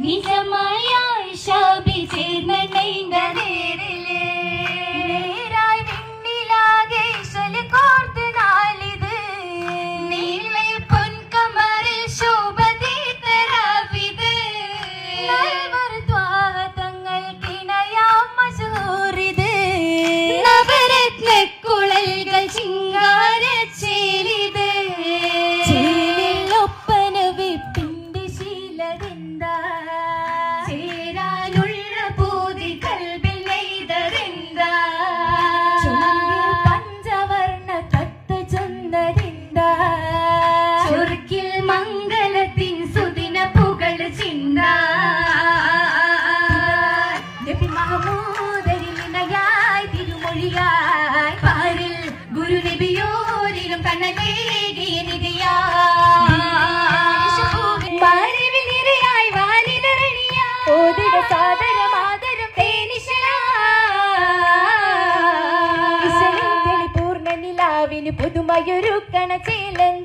നിജമായ ഷാബി ചേർന്ന നെയ്ത നേരിലെ നേരായി വിണ്ണിലാകെ ഈശല് കോർത്ത് നാളിത് നീളെ പൊൻകമറിൽ ശോഭ തീർത്തരാവിത് നൽവർ ദ്വാതങ്ങൾ കിണയാം മശൂറിത് നവരത്ന കുഴൽകൾ ചിങ്കാര ചേലിത് ചേലിലൊപ്പന വിപ്പിന്റെ ശീലതെന്താ ചേരാനുള്ള പൂതി കൽബിൽ നെയ്തതെന്താ പഞ്ചവർണ്ണ തത്ത ചൊന്നതെന്താ ചുരുക്കിൽ മംഗളത്തിൻ സുദിന പുകൾ ചിന്താ നബി മഹമൂദരിനായി തിരുമൊഴിയായി പാരിൽ ഗുരു നബിയോരിലും കണ്ണലേകിയ നിധിയാ പൂർണ്ണ നിലാവിന് പുതുമയൊരുക്കണ ചേലൻ